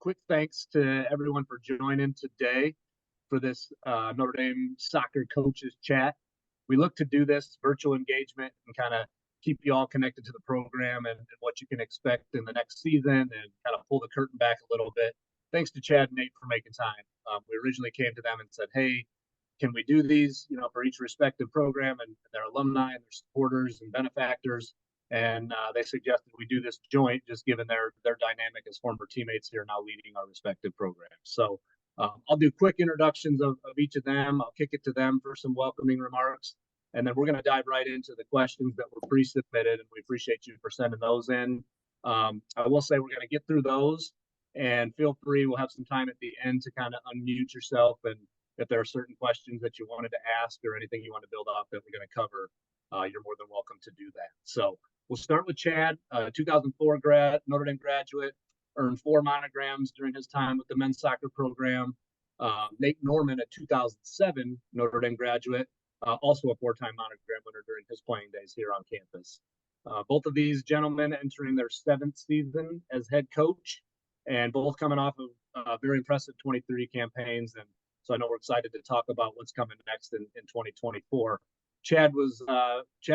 Quick thanks to everyone for joining today for this Notre Dame soccer coaches chat. We look to do this virtual engagement and kind of keep you all connected to the program and what you can expect in the next season and kind of pull the curtain back a little bit. Thanks to Chad and Nate for making time. We originally came to them and said, hey, can we do these, for each respective program and their alumni and their supporters and benefactors? And they suggested we do this joint, just given their dynamic as former teammates here now leading our respective programs. So I'll do quick introductions of each of them. I'll kick it to them for some welcoming remarks. And then we're going to dive right into the questions that were pre-submitted, and we appreciate you for sending those in. I will say we're going to get through those, and feel free, we'll have some time at the end to kind of unmute yourself, and if there are certain questions that you wanted to ask or anything you want to build off that we're going to cover, you're more than welcome to do that. So we'll start with Chad, 2004 grad, Notre Dame graduate, earned 4 monograms during his time with the men's soccer program. Nate Norman, a 2007 Notre Dame graduate, also a 4-time monogram winner during his playing days here on campus. Both of these gentlemen entering their 7th season as head coach, and both coming off of very impressive 23 campaigns. And so I know we're excited to talk about what's coming next in 2024. Chad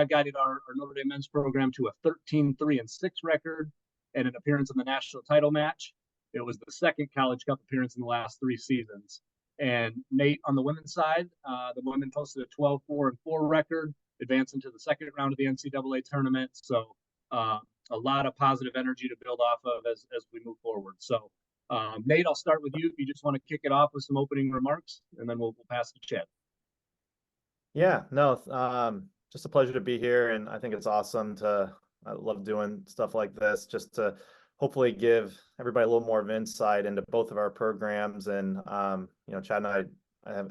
guided our Notre Dame men's program to a 13-3-6 record and an appearance in the national title match. It was the second College Cup appearance in the last 3 seasons. And Nate, on the women's side, the women posted a 12-4-4 record, advancing to the second round of the NCAA tournament. So a lot of positive energy to build off of as we move forward. So Nate, I'll start with you if you just want to kick it off with some opening remarks, and then we'll pass to Chad. Yeah, no, just a pleasure to be here. And I think it's awesome I love doing stuff like this, just to hopefully give everybody a little more of insight into both of our programs. And, Chad and I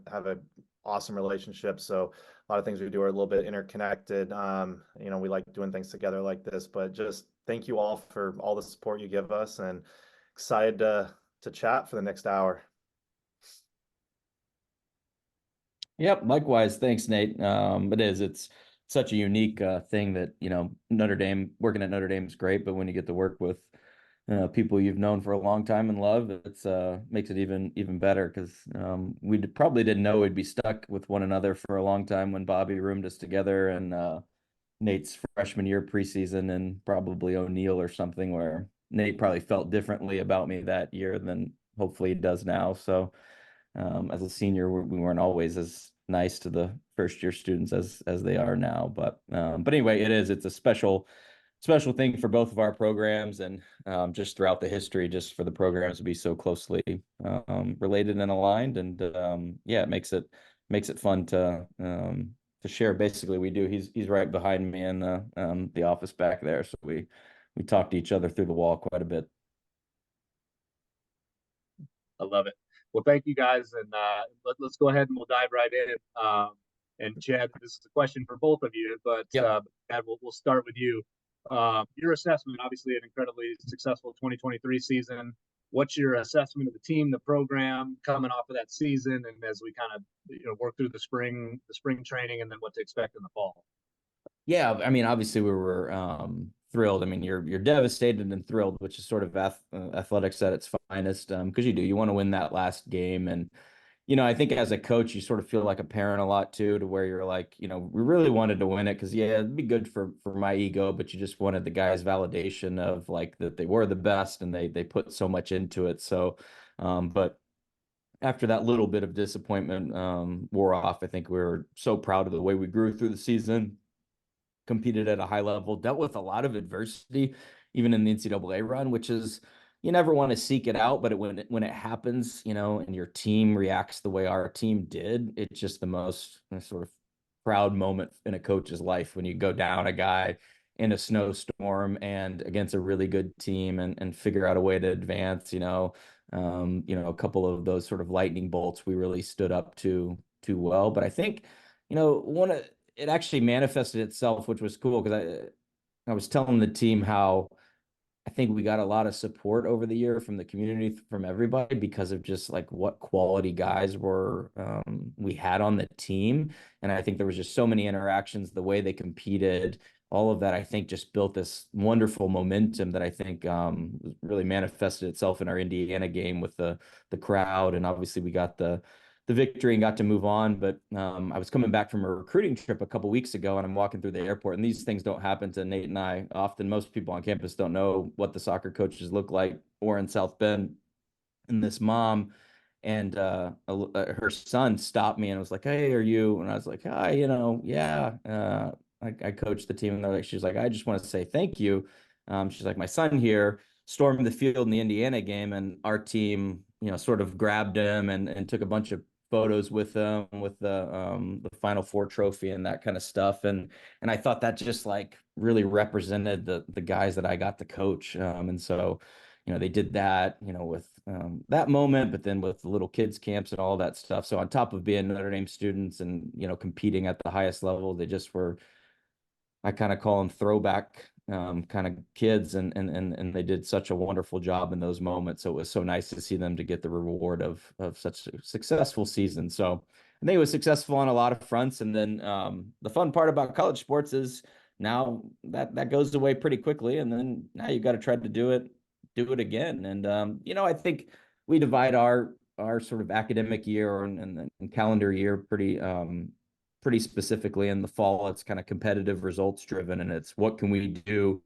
have an awesome relationship. So a lot of things we do are a little bit interconnected. We like doing things together like this, but just thank you all for all the support you give us, and excited to chat for the next hour. Yep. Likewise. Thanks, Nate. It's such a unique thing that, working at Notre Dame is great, but when you get to work with people you've known for a long time and love, it's makes it even better, because we probably didn't know we'd be stuck with one another for a long time when Bobby roomed us together, and Nate's freshman year preseason, and probably O'Neill or something, where Nate probably felt differently about me that year than hopefully he does now. So as a senior, we weren't always as nice to the first year students as they are now. But anyway, it's a special thing for both of our programs, and just throughout the history, just for the programs to be so closely related and aligned. And it makes it fun to share. Basically, we do. He's right behind me in the office back there, so we talk to each other through the wall quite a bit. I love it. Well, thank you guys, and let's go ahead and we'll dive right in. And Chad, this is a question for both of you, but Chad, we'll start with you. Your assessment, obviously an incredibly successful 2023 season. What's your assessment of the team, the program coming off of that season, and as we kind of work through the spring training, and then what to expect in the fall? Yeah, I mean, obviously we were thrilled. I mean, you're devastated and thrilled, which is sort of athletics at its finest, because you want to win that last game. And I think as a coach, you sort of feel like a parent a lot too, to where you're like, we really wanted to win it because it'd be good for my ego, but you just wanted the guys' validation of like that they were the best and they put so much into it. So but after that little bit of disappointment wore off, I think we were so proud of the way we grew through the season, competed at a high level, dealt with a lot of adversity, even in the NCAA run, which is, you never want to seek it out, but when it happens, and your team reacts the way our team did, it's just the most sort of proud moment in a coach's life when you go down a guy in a snowstorm and against a really good team and figure out a way to advance. A couple of those sort of lightning bolts we really stood up to well. But I think, it actually manifested itself, which was cool, because I was telling the team how I think we got a lot of support over the year from the community, from everybody, because of just like what quality guys we had on the team. And I think there was just so many interactions, the way they competed, all of that, I think, just built this wonderful momentum that I think really manifested itself in our Indiana game with the crowd. And obviously we got the victory and got to move on. But I was coming back from a recruiting trip a couple weeks ago, and I'm walking through the airport, and these things don't happen to Nate and I often. Most people on campus don't know what the soccer coaches look like or in South Bend. And this mom and her son stopped me and was like, "Hey, are you?" And I was like, "Hi, yeah, I coached the team." And they're like, she's like, "I just want to say thank you." She's like, "My son here stormed the field in the Indiana game, and our team, sort of grabbed him and took a bunch of photos with him with the Final Four trophy and that kind of stuff." And I thought that just like really represented the guys that I got to coach. And so they did that, with that moment, but then with the little kids camps and all that stuff. So on top of being Notre Dame students and, competing at the highest level, they just were, I kind of call them throwback kind of kids, and they did such a wonderful job in those moments. So it was so nice to see them to get the reward of such a successful season. So I think it was successful on a lot of fronts. And then the fun part about college sports is now that goes away pretty quickly, and then now you got to try to do it again. And I think we divide our sort of academic year and calendar year pretty specifically. In the fall, it's kind of competitive, results driven, and it's what can we do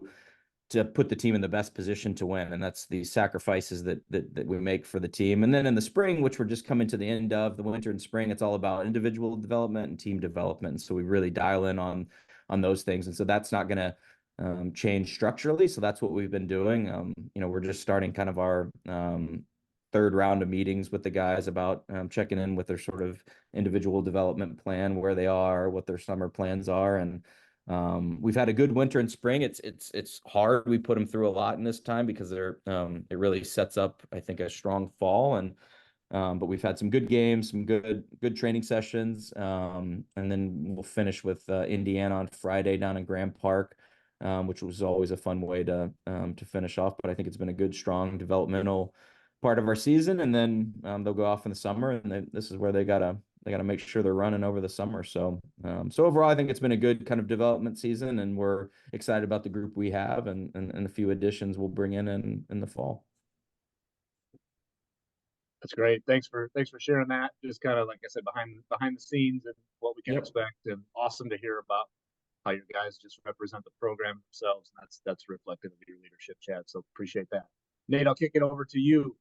to put the team in the best position to win. And that's the sacrifices that we make for the team. And then in the spring, which we're just coming to the end of, the winter and spring, it's all about individual development and team development. And so we really dial in on those things. And so that's not going to change structurally. So that's what we've been doing. We're just starting kind of our third round of meetings with the guys about checking in with their sort of individual development plan, where they are, what their summer plans are. And we've had a good winter and spring. It's hard. We put them through a lot in this time because it really sets up, I think, a strong fall. And but we've had some good games, some good training sessions, and then we'll finish with Indiana on Friday down in Graham Park, which was always a fun way to finish off. But I think it's been a good, strong developmental part of our season. And then they'll go off in the summer, and this is where they gotta make sure they're running over the summer. So overall, I think it's been a good kind of development season, and we're excited about the group we have and a few additions we'll bring in the fall. That's great. Thanks for sharing that. Just kind of like I said, behind the scenes and what we can expect, and awesome to hear about how you guys just represent the program themselves. And that's reflective of your leadership, Chad. So appreciate that. Nate, I'll kick it over to you.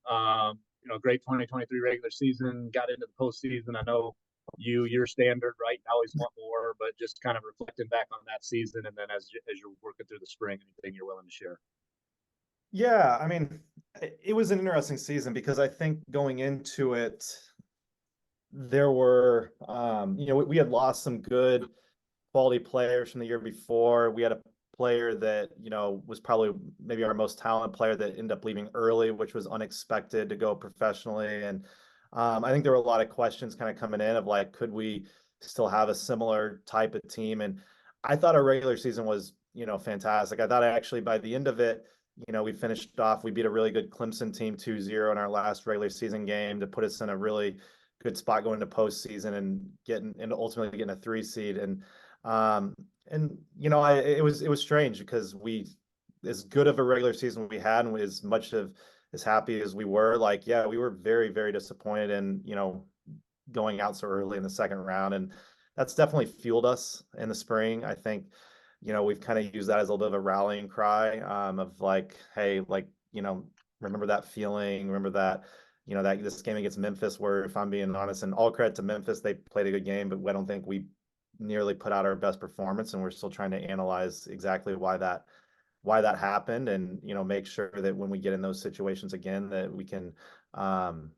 Great 2023 regular season, got into the postseason. I know your standard, right? Always want more, but just kind of reflecting back on that season, and then as you're working through the spring, anything you're willing to share. Yeah, I mean, it was an interesting season because I think going into it, there were, we had lost some good quality players from the year before. We had a player that, was probably maybe our most talented player that ended up leaving early, which was unexpected to go professionally. And I think there were a lot of questions kind of coming in of like, could we still have a similar type of team? And I thought our regular season was, fantastic. I thought actually by the end of it, we finished off, we beat a really good Clemson team 2-0 in our last regular season game to put us in a really good spot going to postseason and ultimately getting a 3 seed. And it was strange because as good of a regular season we had, and as much of as happy as we were, like, yeah, we were very, very disappointed in, going out so early in the second round. And that's definitely fueled us in the spring. I think, we've kind of used that as a little bit of a rallying cry of like, hey, like, remember that feeling, remember that, that this game against Memphis, where if I'm being honest, and all credit to Memphis, they played a good game, but I don't think we nearly put out our best performance, and we're still trying to analyze exactly why that happened, and make sure that when we get in those situations again, that we can perform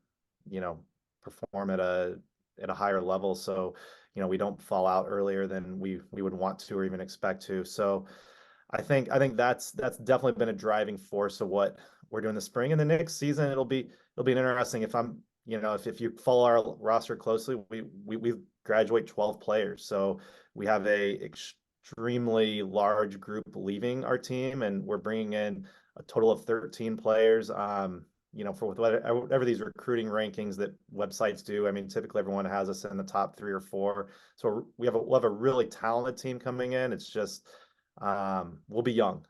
at a higher level, so we don't fall out earlier than we would want to or even expect to. So I think that's definitely been a driving force of what we're doing this spring. And the next season, it'll be interesting. If I'm if you follow our roster closely, we graduate 12 players. So we have a extremely large group leaving our team, and we're bringing in a total of 13 players. For whatever these recruiting rankings that websites do, I mean, typically everyone has us in the top 3 or 4. So we'll have a really talented team coming in. It's just we'll be young,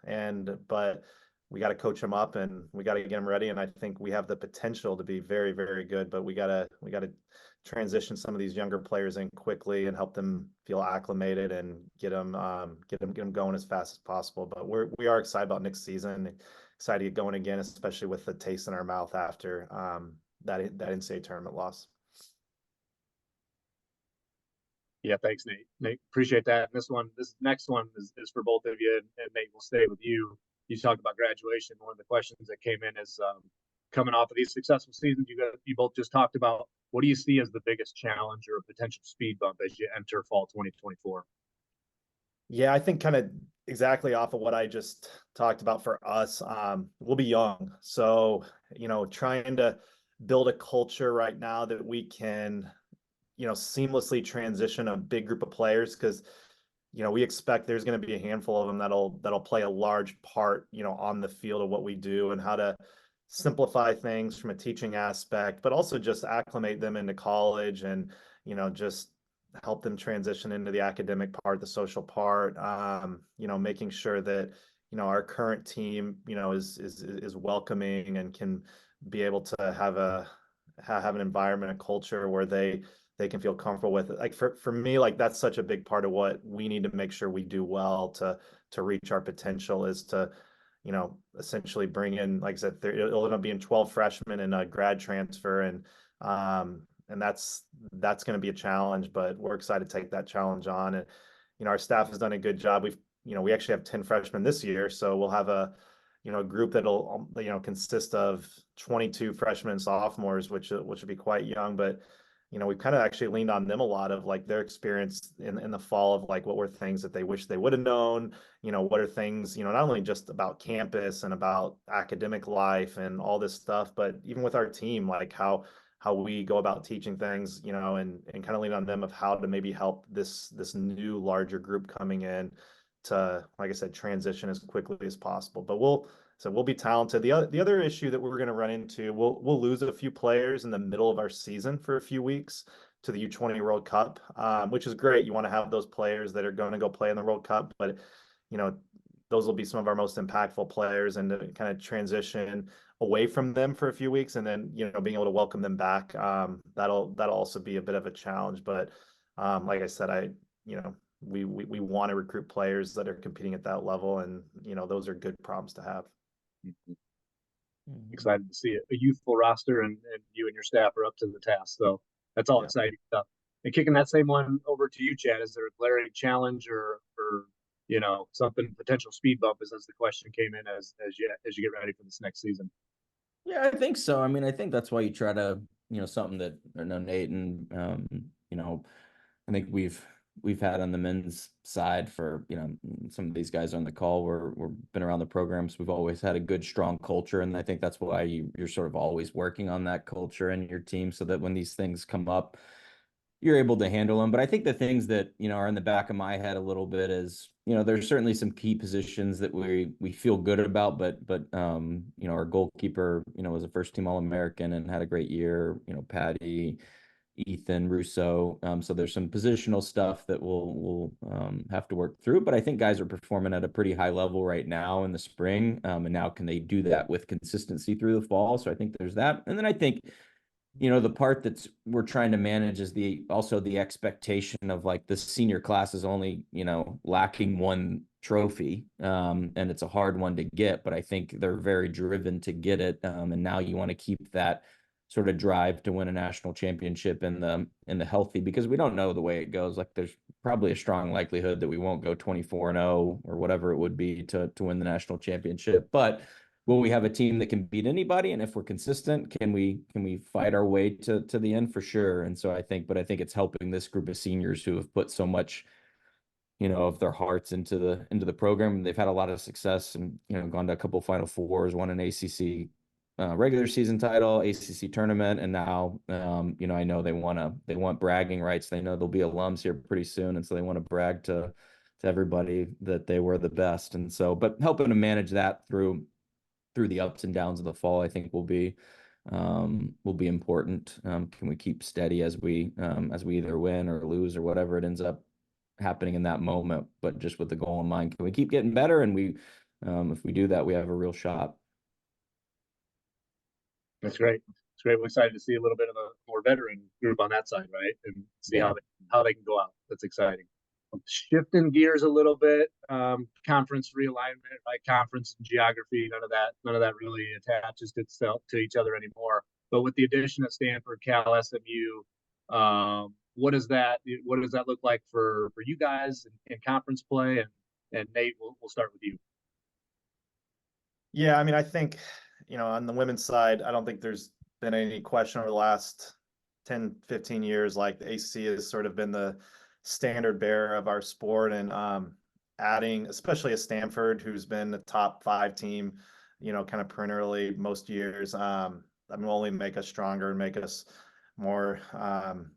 but we got to coach them up and we got to get them ready. And I think we have the potential to be very, very good, but we got to transition some of these younger players in quickly and help them feel acclimated and get them going as fast as possible. But we are excited about next season, excited to get going again, especially with the taste in our mouth after that NCAA tournament loss. Yeah, thanks, Nate. Nate, appreciate that. And this next one is for both of you, and Nate, we'll stay with you. You talked about graduation. One of the questions that came in is coming off of these successful seasons you both just talked about. What do you see as the biggest challenge or potential speed bump as you enter fall 2024? Yeah, I think kind of exactly off of what I just talked about for us. We'll be young, so trying to build a culture right now that we can seamlessly transition a big group of players, because we expect there's going to be a handful of them that'll play a large part on the field of what we do, and how to simplify things from a teaching aspect, but also just acclimate them into college, and just help them transition into the academic part, the social part, making sure that our current team is welcoming and can be able to have an environment, a culture where they can feel comfortable with it. Like for me, like that's such a big part of what we need to make sure we do well to reach our potential, is to essentially bring in, like I said, it'll end up being 12 freshmen and a grad transfer, and that's going to be a challenge, but we're excited to take that challenge on. And our staff has done a good job. We actually have 10 freshmen this year, so we'll have a group that'll consist of 22 freshmen and sophomores, which will be quite young. But we've kind of actually leaned on them a lot of like their experience in the fall of like what were things that they wish they would have known, what are things, not only just about campus and about academic life and all this stuff, but even with our team, like how we go about teaching things, and kind of lean on them of how to maybe help this new larger group coming in to, like I said, transition as quickly as possible. But we'll be talented. The other issue that we're going to run into, we'll lose a few players in the middle of our season for a few weeks to the U20 World Cup, which is great. You want to have those players that are going to go play in the World Cup, but those will be some of our most impactful players, and to kind of transition away from them for a few weeks, and then being able to welcome them back, that'll also be a bit of a challenge. But like I said, we want to recruit players that are competing at that level, and those are good problems to have. Excited to see it. A youthful roster, and you and your staff are up to the task. So that's all exciting stuff. And kicking that same one over to you, Chad, is there a glaring challenge or something, potential speed bump, as the question came in as you get ready for this next season? Yeah, I think so. I mean, I think that's why you try to, something that I know Nate and I think we've had on the men's side for, some of these guys on the call, we're been around the programs. We've always had a good, strong culture. And I think that's why you're sort of always working on that culture in your team, so that when these things come up, you're able to handle them. But I think the things that, are in the back of my head a little bit is, there's certainly some key positions that we feel good about, but our goalkeeper, was a first team All-American and had a great year, Patty, Ethan, Russo. So there's some positional stuff that we'll have to work through, but I think guys are performing at a pretty high level right now in the spring. And now can they do that with consistency through the fall? So I think there's that. And then I think, the part that's we're trying to manage is also the expectation of like the senior class is only, lacking one trophy. And it's a hard one to get, but I think they're very driven to get it. And now you want to keep that sort of drive to win a national championship in the healthy, because we don't know the way it goes. Like there's probably a strong likelihood that we won't go 24-0 or whatever it would be to win the national championship. But will we have a team that can beat anybody? And if we're consistent, can we fight our way to the end? For sure. And so I think it's helping this group of seniors who have put so much, of their hearts into the program. They've had a lot of success and, gone to a couple of Final Fours, won an ACC regular season title, ACC tournament. And now, I know they want bragging rights. They know there'll be alums here pretty soon. And so they want to brag to everybody that they were the best. And so, but helping to manage that through the ups and downs of the fall, I think will be important. Can we keep steady as we either win or lose or whatever it ends up happening in that moment, but just with the goal in mind. Can we keep getting better? And if we do that, we have a real shot. That's great. It's great. We're excited to see a little bit of a more veteran group on that side, right? And see how they can go out. That's exciting. Shifting gears a little bit, conference realignment, right? Conference and geography, none of that really attaches itself to each other anymore. But with the addition of Stanford, Cal, SMU, what does that look like for you guys in conference play? And Nate, we'll start with you. Yeah, I mean, I think, on the women's side, I don't think there's been any question over the last 10, 15 years. Like, the ACC has sort of been the standard bearer of our sport, and adding, especially a Stanford, who's been the top 5 team, kind of perennially most years, will only make us stronger and make us more,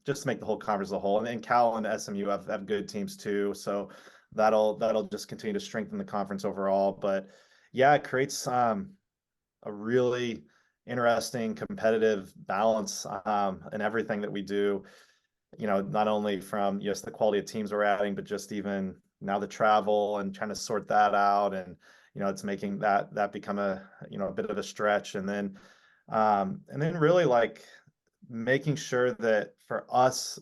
just to make the whole conference as a whole. And then Cal and SMU have good teams too, so that'll just continue to strengthen the conference overall. But yeah, it creates a really interesting competitive balance in everything that we do. Not only from the quality of teams we're adding, but just even now the travel and trying to sort that out, and it's making that become a bit of a stretch. And then really, like, making sure that for us,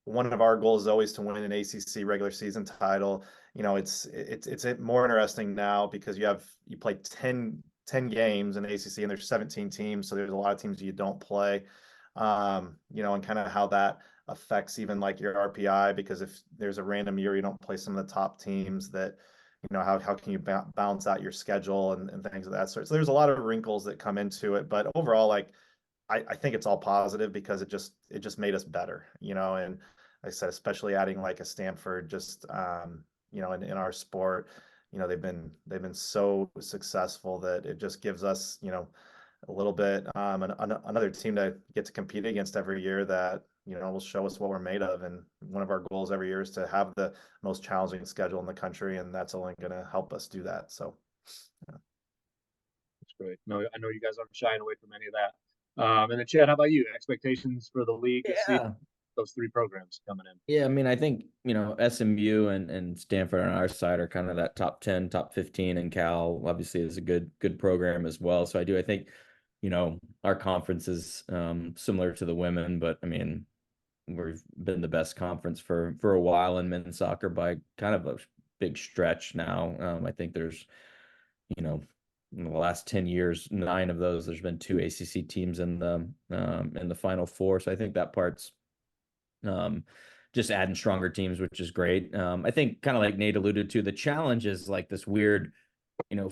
one of our goals is always to win an ACC regular season title. It's more interesting now because you play 10 games in ACC, and there's 17 teams, so there's a lot of teams you don't play. And kind of how that affects even like your RPI, because if there's a random year you don't play some of the top teams, that how can you balance out your schedule and things of that sort. So there's a lot of wrinkles that come into it, but overall, like, I think it's all positive because it just made us better, and like I said, especially adding like a Stanford, just in our sport, they've been so successful that it just gives us, a little bit another team to get to compete against every year that will show us what we're made of. And one of our goals every year is to have the most challenging schedule in the country, and that's only going to help us do that. So yeah. That's great. No, I know you guys aren't shying away from any of that. And then Chad, how about you? Expectations for the league this season? Those 3 programs coming in. Yeah, I mean, I think, SMU and Stanford on our side are kind of that top 10, top 15, and Cal obviously is a good program as well. So I think, our conference is similar to the women, but I mean, we've been the best conference for a while in men's soccer by kind of a big stretch now. I think there's, in the last 10 years, 9 of those, there's been 2 ACC teams in the Final Four. So I think that part's just adding stronger teams, which is great. I think, kind of like Nate alluded to, the challenge is like this weird,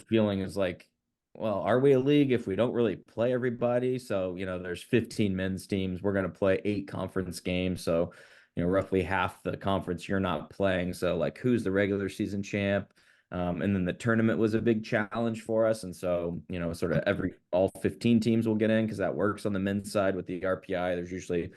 feeling is like, well, are we a league if we don't really play everybody? So, there's 15 men's teams. We're going to play 8 conference games. So, roughly half the conference you're not playing. So, like, who's the regular season champ? And then the tournament was a big challenge for us. And so, sort of all 15 teams will get in because that works on the men's side with the RPI. There's usually,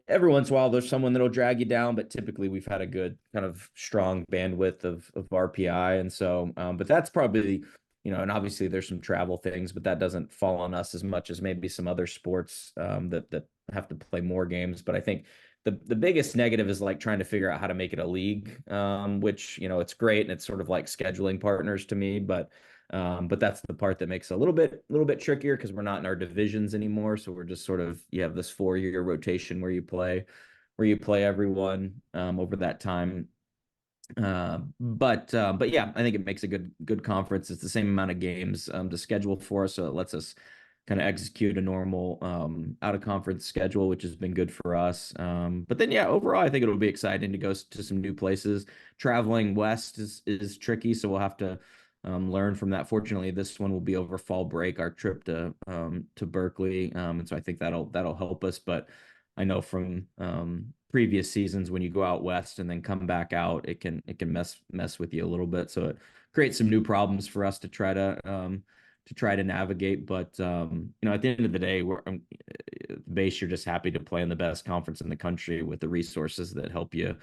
every once in a while, there's someone that'll drag you down, but typically we've had a good kind of strong bandwidth of RPI. And so, but that's probably, and obviously there's some travel things, but that doesn't fall on us as much as maybe some other sports that have to play more games. But I think the biggest negative is like trying to figure out how to make it a league, which, it's great. And it's sort of like scheduling partners to me, but that's the part that makes it a little bit trickier because we're not in our divisions anymore. So we're just sort of, you have this 4-year rotation where you play everyone over that time. But yeah, I think it makes a good conference. It's the same amount of games to schedule for us, so it lets us kind of execute a normal out of conference schedule, which has been good for us. But then yeah, overall, I think it'll be exciting to go to some new places. Traveling west is tricky, so we'll have to learn from that. Fortunately, this one will be over fall break, our trip to Berkeley, and so I think that'll help us. But I know from previous seasons, when you go out west and then come back out, it can mess with you a little bit. So it creates some new problems for us to try to navigate. But at the end of the day, we're base, you're just happy to play in the best conference in the country with the resources that help you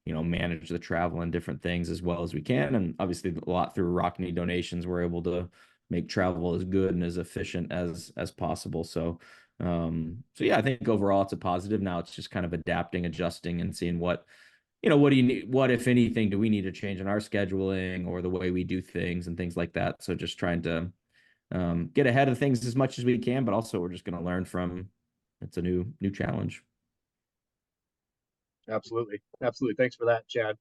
manage the travel and different things as well as we can. And obviously a lot through Rockney donations, we're able to make travel as good and as efficient as possible. So yeah, I think overall it's a positive. Now it's just kind of adapting, adjusting, and seeing what what do you need? What, if anything, do we need to change in our scheduling or the way we do things and things like that? So just trying to get ahead of things as much as we can, but also we're just going to learn from. It's a new challenge. Absolutely. Absolutely. Thanks for that, Chad.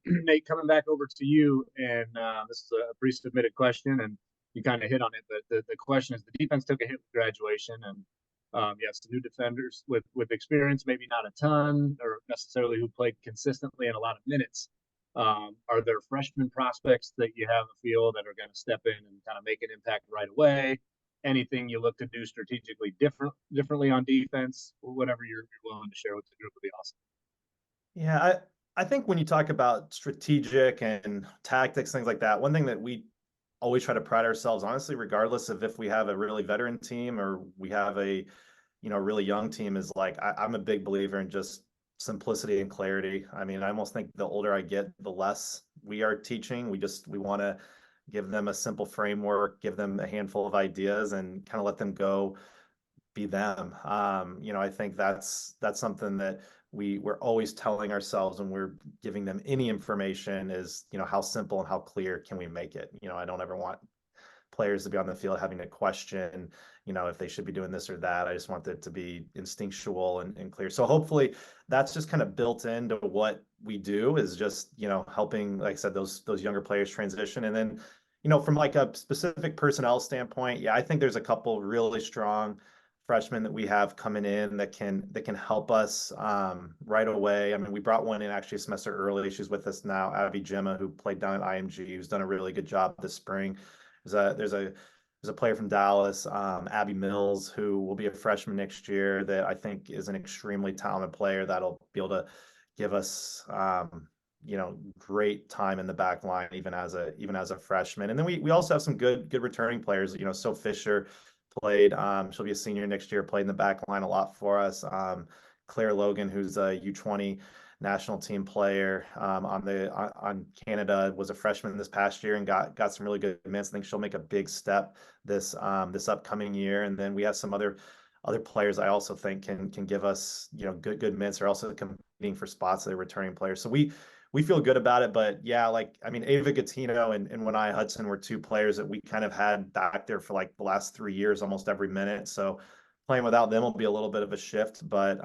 Nate, coming back over to you, and this is a pre-submitted question, and you kind of hit on it, but the question is, the defense took a hit with graduation, and yes, new defenders with experience, maybe not a ton or necessarily who played consistently in a lot of minutes. Are there freshman prospects that you have a feel that are going to step in and kind of make an impact right away? Anything you look to do strategically differently on defense, whatever you're willing to share with the group would be awesome. Yeah, I think when you talk about strategic and tactics, things like that, one thing that we always try to pride ourselves, honestly, regardless of if we have a really veteran team or we have a, really young team, is like, I'm a big believer in just simplicity and clarity. I mean, I almost think the older I get, the less we are teaching. We want to give them a simple framework, give them a handful of ideas, and kind of let them go be them. I think that's something that we're always telling ourselves when we're giving them any information is, how simple and how clear can we make it? I don't ever want players to be on the field having to question, if they should be doing this or that. I just want it to be instinctual and clear. So hopefully that's just kind of built into what we do, is just, helping, like I said, those younger players transition. And then, from like a specific personnel standpoint, yeah, I think there's a couple really strong freshmen that we have coming in that can help us right away. I mean, we brought one in actually a semester early. She's with us now, Abby Gemma, who played down at IMG, who's done a really good job this spring. There's a player from Dallas, Abby Mills, who will be a freshman next year, that I think is an extremely talented player that'll be able to give us great time in the back line, even as a freshman. And then we also have some good returning players. So Fisher played, she'll be a senior next year, played in the back line a lot for us. Claire Logan, who's a U20 national team player on Canada, was a freshman this past year and got some really good minutes. I think she'll make a big step this upcoming year. And then we have some other players I also think can give us good minutes. They're also competing for spots. They're returning players, so we feel good about it. But yeah, Ava Gattino and Winai Hudson were two players that we kind of had back there for like the last 3 years, almost every minute. So playing without them will be a little bit of a shift. But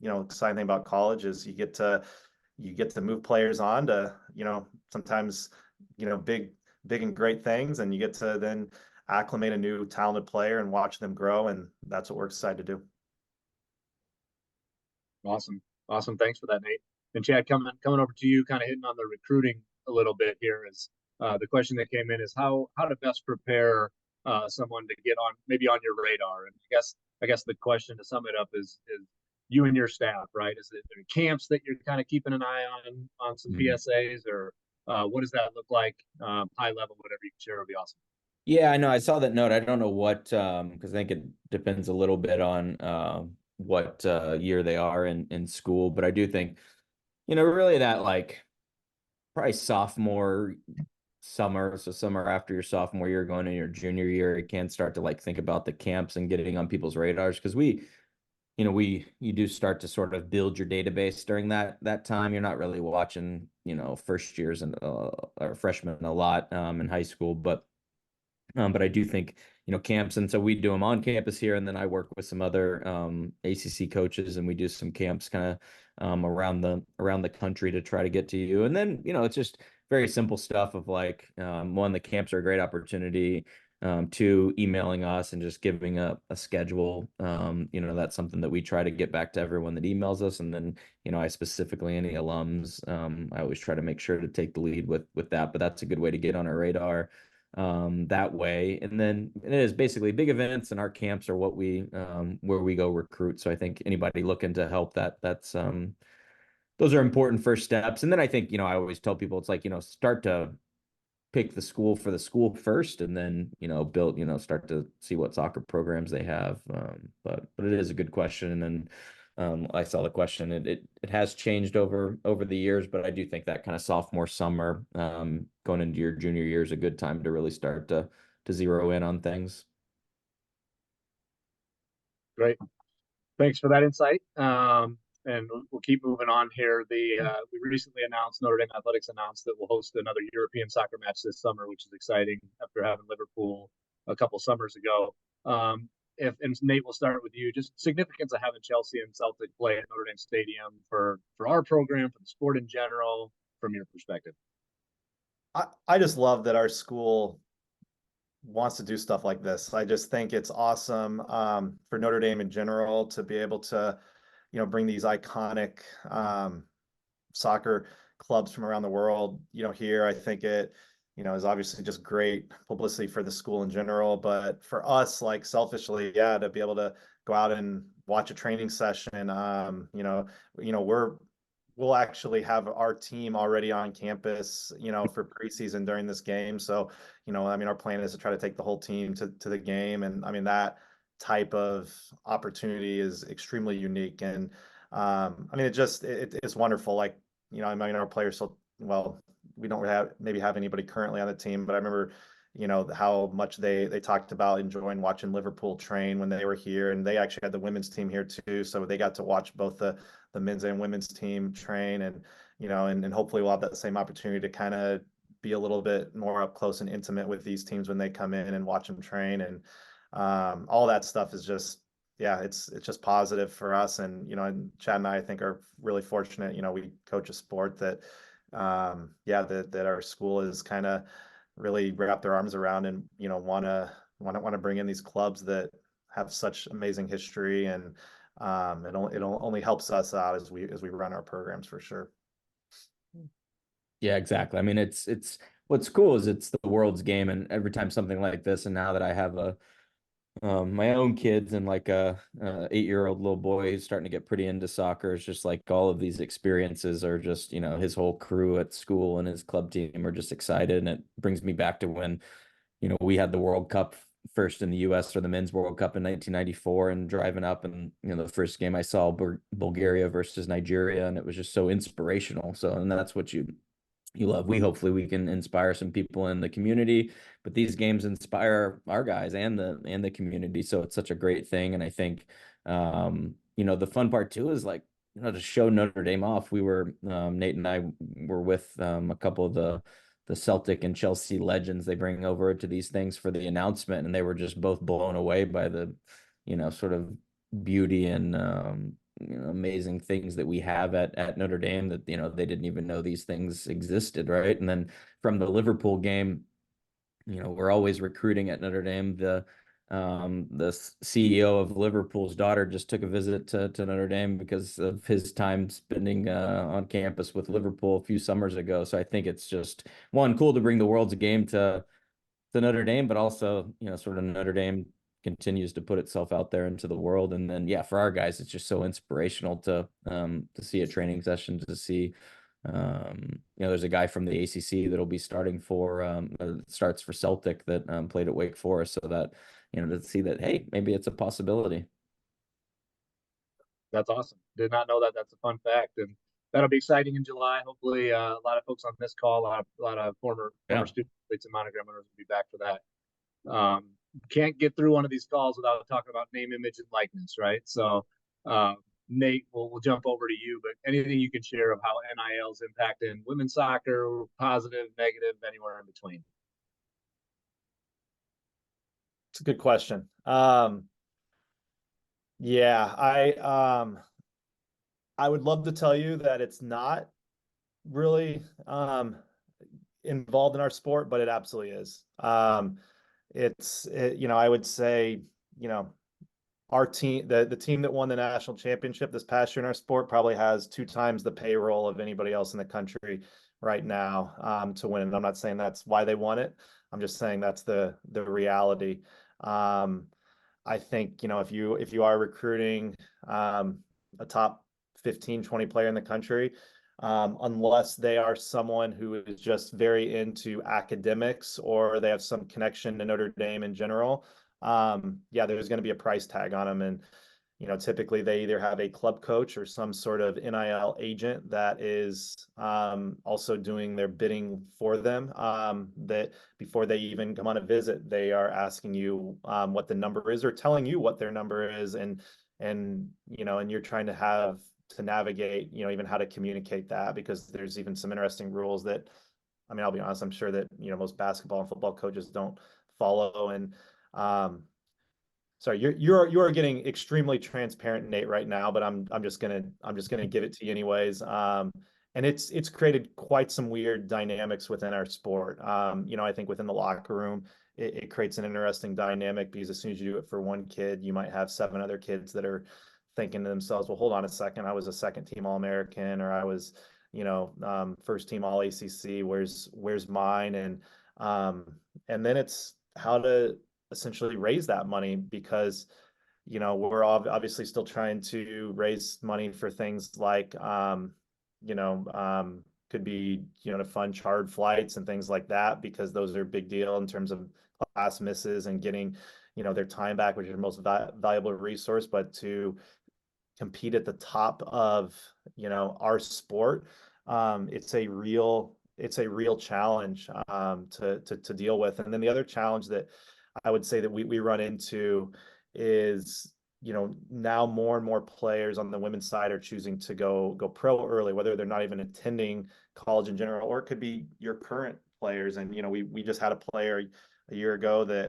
exciting thing about college is you get to move players on to sometimes big and great things, and you get to then acclimate a new talented player and watch them grow, and that's what we're excited to do. Awesome. Thanks for that, Nate. And Chad, coming over to you, kind of hitting on the recruiting a little bit here, is the question that came in is how to best prepare someone to get on your radar. And I guess the question, to sum it up, is you and your staff, right? Is it there camps that you're kind of keeping an eye on some PSAs, or what does that look like? High level, whatever you can share would be awesome. Yeah, I know. I saw that note. I don't know what, because I think it depends a little bit on what year they are in school. But I do think, really that probably sophomore summer, so summer after your sophomore year, going into your junior year, you can start to think about the camps and getting on people's radars, because you do start to sort of build your database during that time. You're not really watching, first years and or freshmen a lot in high school, but I do think, camps. And so we do them on campus here. And then I work with some other ACC coaches, and we do some camps kind of around the country to try to get to you. And then, it's just very simple stuff of one, the camps are a great opportunity. Two, emailing us and just giving a schedule. That's something that we try to get back to everyone that emails us. And then, I specifically, any alums, I always try to make sure to take the lead with that. But that's a good way to get on our radar that way. And then it is basically big events, and our camps are what where we go recruit. So I think anybody looking to help, that's those are important first steps. And then I think, I always tell people, it's start to pick the school for the school first, and then, build, start to see what soccer programs they have. But it is a good question. And then I saw the question. It has changed over the years, but I do think that kind of sophomore summer, going into your junior year, is a good time to really start to zero in on things. Great, thanks for that insight. and we'll keep moving on here. We recently announced, Notre Dame Athletics announced that we'll host another European soccer match this summer, which is exciting after having Liverpool a couple summers ago. And Nate, we'll start with you. Just significance of having Chelsea and Celtic play at Notre Dame Stadium for our program, for the sport in general, from your perspective. I just love that our school wants to do stuff like this. I just think it's awesome for Notre Dame in general to be able to, bring these iconic soccer clubs from around the world, here. I think it, is obviously just great publicity for the school in general, but for us, like selfishly, yeah, to be able to go out and watch a training session, we'll actually have our team already on campus, for preseason during this game. So, our plan is to try to take the whole team to the game. And that type of opportunity is extremely unique. And it's wonderful. Like, our players, so, well, we don't have anybody currently on the team, but I remember, how much they talked about enjoying watching Liverpool train when they were here, and they actually had the women's team here too. So they got to watch both the men's and women's team train, and, and hopefully we'll have that same opportunity to kind of be a little bit more up close and intimate with these teams when they come in and watch them train. And all that stuff is just, yeah, it's just positive for us. And, and Chad and I think are really fortunate, we coach a sport that, that our school is kind of really wrap their arms around, and, want to bring in these clubs that have such amazing history. And it only helps us out as we run our programs, for sure. Yeah, exactly. I mean, it's what's cool is it's the world's game, and every time something like this, and now that I have my own kids and like a 8-year-old little boy who's starting to get pretty into soccer, it's just like all of these experiences are just, his whole crew at school and his club team are just excited. And it brings me back to when, we had the World Cup first in the US, or the Men's World Cup in 1994, and driving up, and, the first game I saw Bulgaria versus Nigeria, and it was just so inspirational. So, and that's what you love. Hopefully we can inspire some people in the community, but these games inspire our guys and the community. So it's such a great thing. And I think, the fun part too is like, to show Notre Dame off. We were, Nate and I were with a couple of the Celtic and Chelsea legends they bring over to these things for the announcement. And they were just both blown away by the, sort of beauty and, amazing things that we have at Notre Dame that, they didn't even know these things existed. Right. And then from the Liverpool game, we're always recruiting at Notre Dame. The CEO of Liverpool's daughter just took a visit to Notre Dame because of his time spending on campus with Liverpool a few summers ago. So I think it's just cool to bring the world's game to Notre Dame, but also, sort of Notre Dame continues to put itself out there into the world. And then, yeah, for our guys, it's just so inspirational to see a training session, to see, there's a guy from the ACC that'll be starting starts for Celtic that played at Wake Forest, so that, to see that, hey, maybe it's a possibility. That's awesome. Did not know that. That's a fun fact. And that'll be exciting in July. Hopefully, a lot of folks on this call, a lot of former student athletes and Monogram owners will be back for that. Can't get through one of these calls without talking about name, image, and likeness, right? So, Nate, we'll jump over to you, but anything you can share of how NIL's impacting women's soccer, positive, negative, anywhere in between? It's a good question. Yeah, I would love to tell you that it's not really involved in our sport, but it absolutely is. I would say, our team, the team that won the national championship this past year in our sport probably has 2 times the payroll of anybody else in the country right now to win. And I'm not saying that's why they won it. I'm just saying that's the reality. I think, if you are recruiting a top 15, 20 player in the country, unless they are someone who is just very into academics, or they have some connection to Notre Dame in general, there's going to be a price tag on them. And, typically they either have a club coach or some sort of NIL agent that is also doing their bidding for them, that before they even come on a visit, they are asking you what the number is, or telling you what their number is. And you're trying to have navigate, even how to communicate that, because there's even some interesting rules that, I mean, I'll be honest, I'm sure that, most basketball and football coaches don't follow. And sorry, you are getting extremely transparent, Nate, right now, but I'm just gonna give it to you anyways. And it's created quite some weird dynamics within our sport. I think within the locker room, it creates an interesting dynamic, because as soon as you do it for one kid, you might have 7 other kids that are thinking to themselves, well, hold on a second, I was a second team All-American, or I was, first team All ACC. Where's mine? And then it's how to essentially raise that money, because we're obviously still trying to raise money for things like could be to fund chartered flights and things like that, because those are a big deal in terms of class misses and getting their time back, which is the most valuable resource. But to compete at the top of our sport, it's a real challenge to deal with. And then the other challenge that I would say that we run into is now more and more players on the women's side are choosing to go pro early, whether they're not even attending college in general, or it could be your current players. And we just had a player a year ago that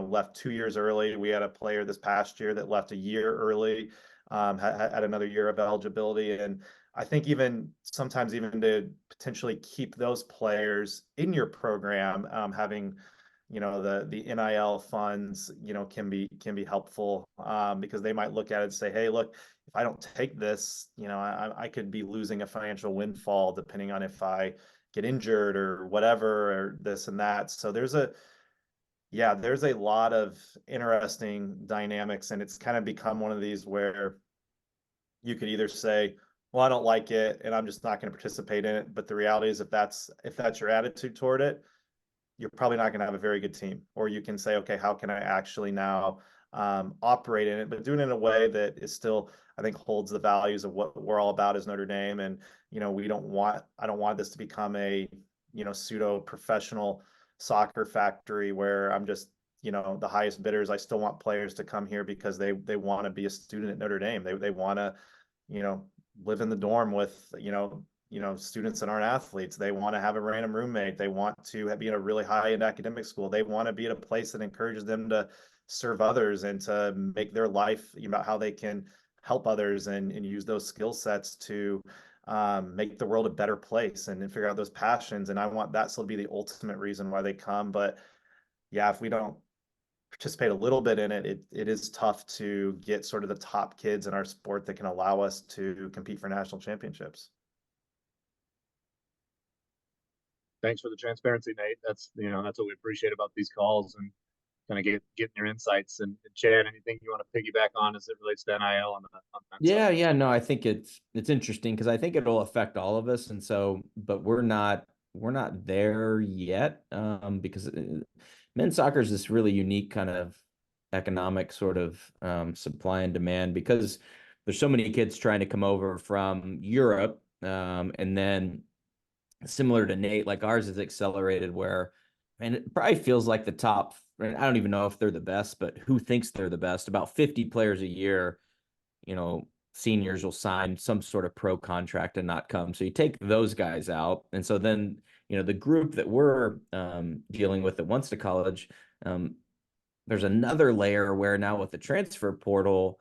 left 2 years early. We had a player this past year that left a year early, had another year of eligibility. And I think even sometimes even to potentially keep those players in your program, having the NIL funds can be helpful, because they might look at it and say, hey, look, if I don't take this, I could be losing a financial windfall depending on if I get injured or whatever, or this and that. So there's a lot of interesting dynamics, and it's kind of become one of these where you could either say, well, I don't like it and I'm just not going to participate in it. But the reality is, if that's your attitude toward it, you're probably not going to have a very good team. Or you can say, okay, how can I actually now operate in it, but do it in a way that is still, I think, holds the values of what we're all about as Notre Dame. And, I don't want this to become a, pseudo professional soccer factory where I'm just, the highest bidders. I still want players to come here because they want to be a student at Notre Dame. They want to, live in the dorm with, students that aren't athletes. They want to have a random roommate. They want to be in a really high-end academic school. They want to be at a place that encourages them to serve others and to make their life about how they can help others and use those skill sets to make the world a better place and figure out those passions. And I want that still to be the ultimate reason why they come. But yeah, if we don't participate a little bit in it, it is tough to get sort of the top kids in our sport that can allow us to compete for national championships. Thanks for the transparency, Nate. That's that's what we appreciate about these calls, and kind of getting your insights. And Chad, anything you want to piggyback on as it relates to NIL on that Yeah, side? no, I think it's interesting because I think it'll affect all of us, and so, but we're not there yet, because men's soccer is this really unique kind of economic sort of supply and demand, because there's so many kids trying to come over from Europe, and then similar to Nate, like ours is accelerated where, and it probably feels like the top, I don't even know if they're the best, but who thinks they're the best, about 50 players a year, seniors will sign some sort of pro contract and not come. So you take those guys out. And so then, the group that we're dealing with that wants to college, there's another layer where now with the transfer portal,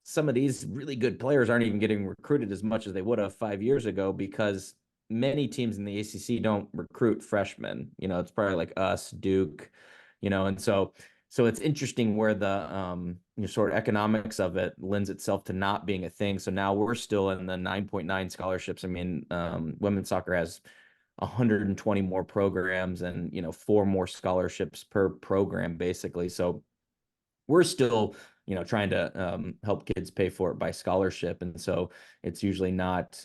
some of these really good players aren't even getting recruited as much as they would have 5 years ago, because many teams in the ACC don't recruit freshmen. It's probably like us, Duke, and so it's interesting where the sort of economics of it lends itself to not being a thing. So now we're still in the 9.9 scholarships. I mean, women's soccer has 120 more programs and 4 more scholarships per program, basically. So we're still trying to help kids pay for it by scholarship, and so it's usually not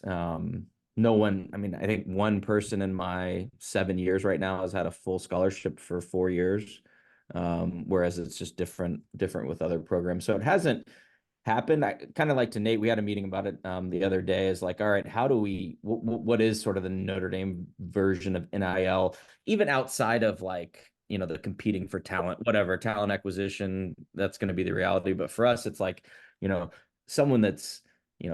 no one. I mean, I think one person in my 7 years right now has had a full scholarship for 4 years, whereas it's just different with other programs. So it hasn't happened. I kind of like to Nate, we had a meeting about it the other day, is like, all right, how do we, what is sort of the Notre Dame version of NIL, even outside of like, the competing for talent, whatever, talent acquisition, that's going to be the reality. But for us, it's like, someone that's,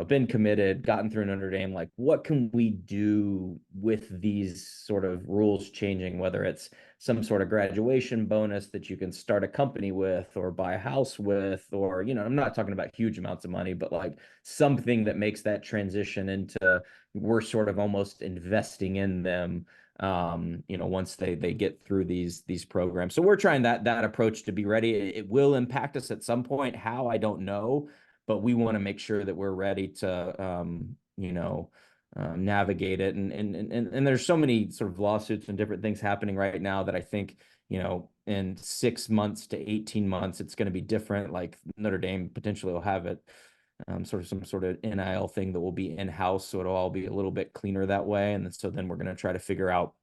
been committed, gotten through Notre Dame, like what can we do with these sort of rules changing, whether it's some sort of graduation bonus that you can start a company with or buy a house with, or, I'm not talking about huge amounts of money, but like something that makes that transition into we're sort of almost investing in them, once they get through these programs. So we're trying that approach to be ready. It will impact us at some point. How, I don't know, but we want to make sure that we're ready to, navigate it. And there's so many sort of lawsuits and different things happening right now that I think, in 6 months to 18 months, it's going to be different. Like Notre Dame potentially will have it, sort of some sort of NIL thing that will be in-house. So it'll all be a little bit cleaner that way. And then we're going to try to figure out,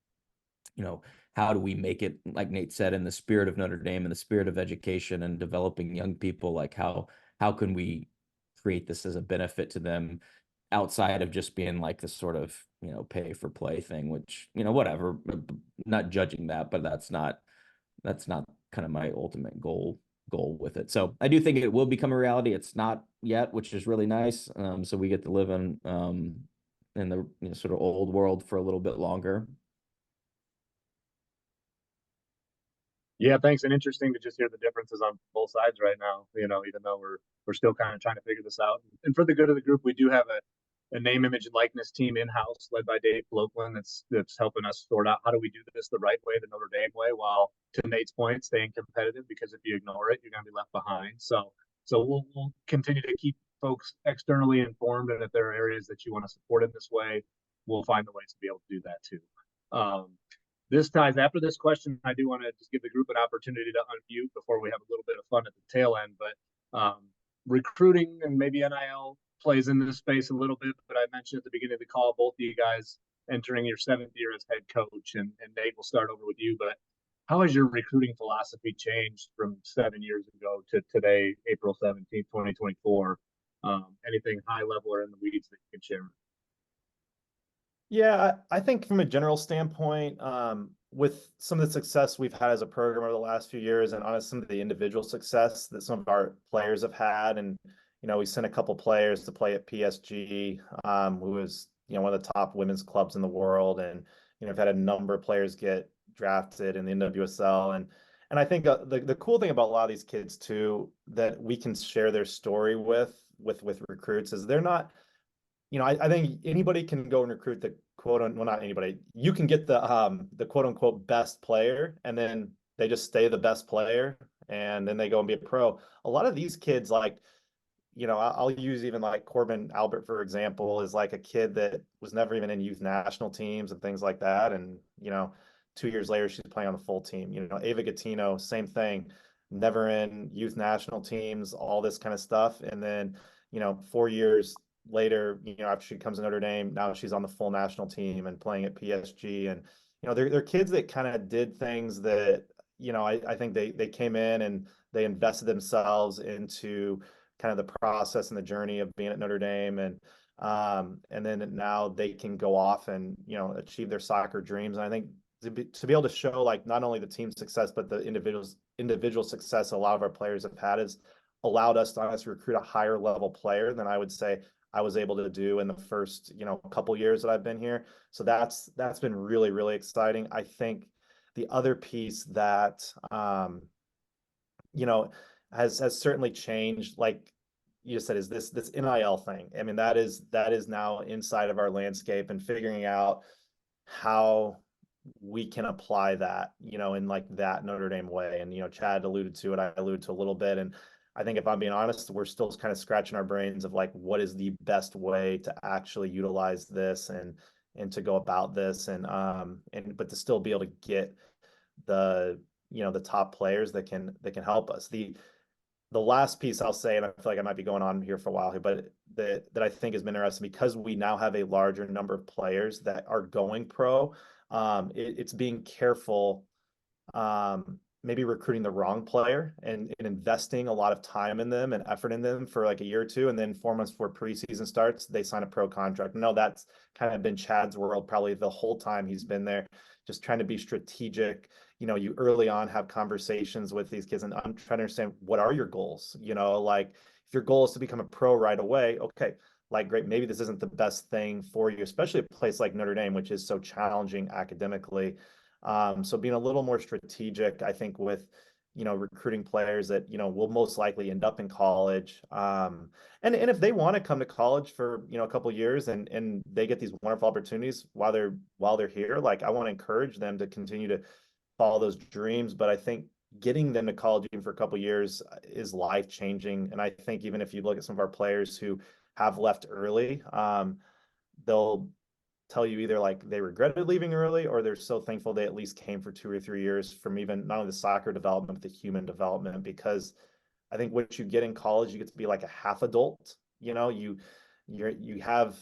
how do we make it, like Nate said, in the spirit of Notre Dame and the spirit of education and developing young people, like how can we create this as a benefit to them outside of just being like this sort of, pay for play thing, which, whatever, not judging that, but that's not kind of my ultimate goal with it. So I do think it will become a reality. It's not yet, which is really nice. So we get to live in the sort of old world for a little bit longer. Yeah, thanks. And interesting to just hear the differences on both sides right now, even though we're still kind of trying to figure this out. And for the good of the group, we do have a name, image, and likeness team in-house led by Dave Blokeland that's helping us sort out how do we do this the right way, the Notre Dame way, while, to Nate's point, staying competitive, because if you ignore it, you're going to be left behind. So we'll continue to keep folks externally informed, and if there are areas that you want to support in this way, we'll find the ways to be able to do that too. This ties after this question. I do want to just give the group an opportunity to unmute before we have a little bit of fun at the tail end. But recruiting and maybe NIL plays into this space a little bit. But I mentioned at the beginning of the call, both of you guys entering your 7th year as head coach, and Nate, we'll start over with you. But how has your recruiting philosophy changed from 7 years ago to today, April 17th, 2024? Anything high level or in the weeds that you can share? Yeah, I think from a general standpoint, with some of the success we've had as a program over the last few years, and honestly, some of the individual success that some of our players have had, and we sent a couple players to play at PSG, who was one of the top women's clubs in the world, and I've had a number of players get drafted in the NWSL, and I think the cool thing about a lot of these kids too, that we can share their story with recruits, is they're not. I think anybody can go and recruit the well, not anybody. You can get the quote unquote best player, and then they just stay the best player, and then they go and be a pro. A lot of these kids, like, I'll use even like Corbin Albert, for example, is like a kid that was never even in youth national teams and things like that. And, 2 years later, she's playing on the full team. Ava Gattino, same thing, never in youth national teams, all this kind of stuff. And then, 4 years later, after she comes to Notre Dame, now she's on the full national team and playing at PSG. And, they're kids that kind of did things that, I think they came in and they invested themselves into kind of the process and the journey of being at Notre Dame. And then now they can go off and, achieve their soccer dreams. And I think to be able to show, like, not only the team success, but the individual success a lot of our players have had has allowed us to honestly recruit a higher level player than I would say I was able to do in the first, couple years that I've been here. So that's been really, really exciting. I think the other piece that, has certainly changed, like you said, is this NIL thing. I mean, that is now inside of our landscape, and figuring out how we can apply that, in like that Notre Dame way. And, Chad alluded to it, I alluded to a little bit. And I think, if I'm being honest, we're still kind of scratching our brains of like, what is the best way to actually utilize this and to go about this, but to still be able to get the top players that can help us. The last piece I'll say, and I feel like I might be going on here for a while here, but that I think has been interesting, because we now have a larger number of players that are going pro. It's being careful, maybe recruiting the wrong player and investing a lot of time in them and effort in them for like a year or two, and then 4 months before preseason starts, they sign a pro contract. No, that's kind of been Chad's world probably the whole time he's been there, just trying to be strategic. You early on have conversations with these kids, and I'm trying to understand, what are your goals? Like, if your goal is to become a pro right away, okay, like, great, maybe this isn't the best thing for you, especially a place like Notre Dame, which is so challenging academically. So being a little more strategic, I think, with, recruiting players that, will most likely end up in college. And if they want to come to college for, a couple of years and they get these wonderful opportunities while they're here, like, I want to encourage them to continue to follow those dreams. But I think getting them to college even for a couple of years is life changing. And I think even if you look at some of our players who have left early, they'll tell you either like they regretted leaving early or they're so thankful they at least came for 2 or 3 years from even not only the soccer development, but the human development. Because I think what you get in college, you get to be like a half adult. You have,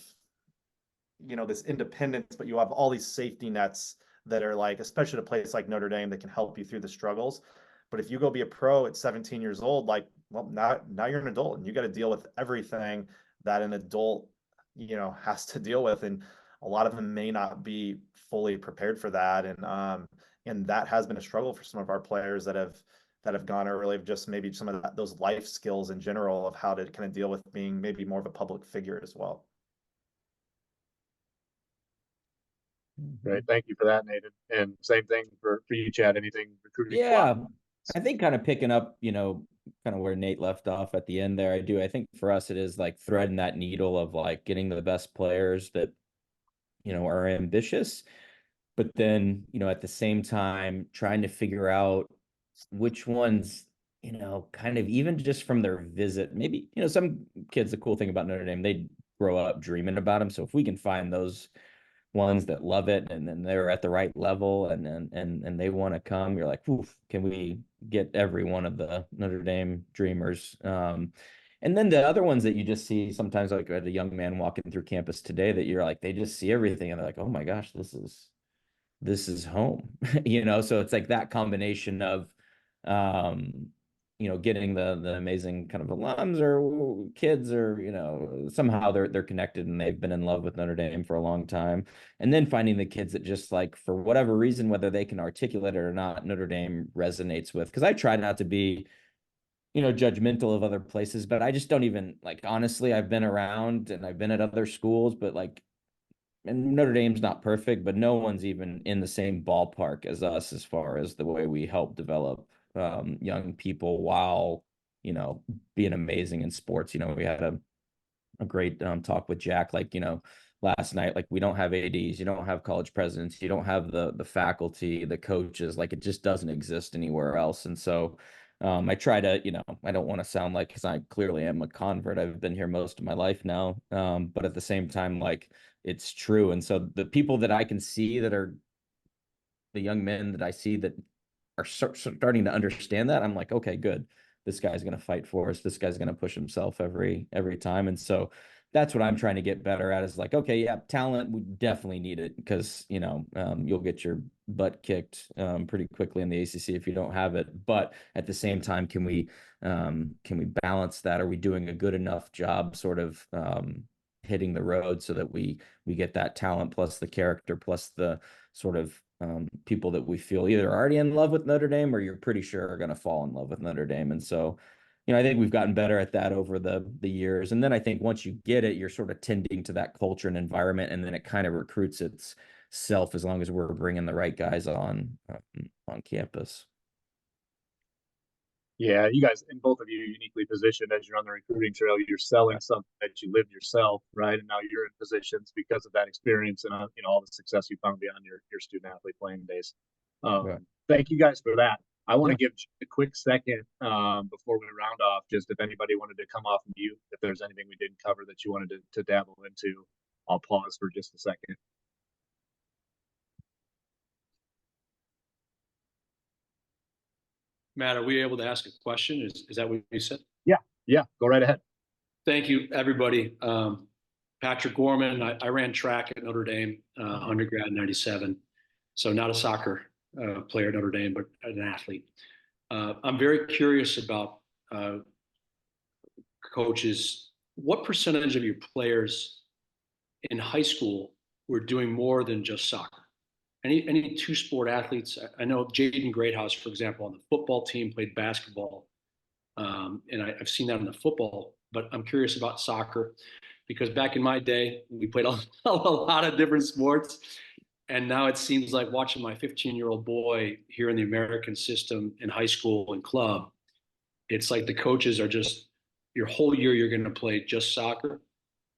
this independence, but you have all these safety nets that are like, especially at a place like Notre Dame, that can help you through the struggles. But if you go be a pro at 17 years old, like, well, now you're an adult and you got to deal with everything that an adult, has to deal with. And a lot of them may not be fully prepared for that. And that has been a struggle for some of our players that have gone early, of just maybe some of those life skills in general of how to kind of deal with being maybe more of a public figure as well. Great. Thank you for that, Nathan. And same thing for you, Chad. Anything recruiting? Yeah, I think kind of picking up, kind of where Nate left off at the end there. I think for us, it is like threading that needle of like getting the best players that, are ambitious, but then, at the same time, trying to figure out which ones, kind of even just from their visit, maybe, some kids, the cool thing about Notre Dame, they grow up dreaming about them. So if we can find those ones that love it and then they're at the right level and they want to come, you're like, oof, can we get every one of the Notre Dame dreamers? And then the other ones that you just see sometimes, like a young man walking through campus today, that you're like, they just see everything and they're like, oh my gosh, this is home. So it's like that combination of getting the amazing kind of alums or kids, or somehow they're connected and they've been in love with Notre Dame for a long time, and then finding the kids that just, like, for whatever reason, whether they can articulate it or not, Notre Dame resonates with. Because I try not to be judgmental of other places, but I just don't even, like, honestly, I've been around and I've been at other schools, but like, and Notre Dame's not perfect, but no one's even in the same ballpark as us as far as the way we help develop young people while, being amazing in sports. We had a great talk with Jack, like, last night, like, we don't have ADs, you don't have college presidents, you don't have the faculty, the coaches, like, it just doesn't exist anywhere else. And so I try to, I don't want to sound like, because I clearly am a convert, I've been here most of my life now, but at the same time, like, it's true. And so the people that I can see that are the young men that I see that are starting to understand that, I'm like, okay, good. This guy's going to fight for us. This guy's going to push himself every time. And so that's what I'm trying to get better at, is like, okay, yeah, talent, we definitely need it, because, you'll get your butt kicked pretty quickly in the ACC if you don't have it. But at the same time, can we balance that? Are we doing a good enough job sort of hitting the road so that we get that talent plus the character plus the sort of people that we feel either already in love with Notre Dame or you're pretty sure are going to fall in love with Notre Dame. And so, I think we've gotten better at that over the years. And then I think once you get it, you're sort of tending to that culture and environment, and then it kind of recruits itself as long as we're bringing the right guys on campus. Yeah, you guys, and both of you, uniquely positioned as you're on the recruiting trail. You're selling something that you lived yourself, right? And now you're in positions because of that experience and all the success you found beyond your student athlete playing days. Right. Thank you guys for that. I want to give a quick second before we round off, just if anybody wanted to come off mute, if there's anything we didn't cover that you wanted to dabble into, I'll pause for just a second. Matt, are we able to ask a question? Is that what you said? Yeah, go right ahead. Thank you, everybody. Patrick Gorman, I ran track at Notre Dame, undergrad in 97. So not a soccer player at Notre Dame, but an athlete. I'm very curious about coaches. What percentage of your players in high school were doing more than just soccer? Any two-sport athletes? I know Jaden Greathouse, for example, on the football team played basketball, and I've seen that in the football. But I'm curious about soccer. because back in my day, we played a lot of different sports. And now it seems like watching my 15-year-old boy here in the American system in high school and club, it's like the coaches are just, your whole year you're going to play just soccer.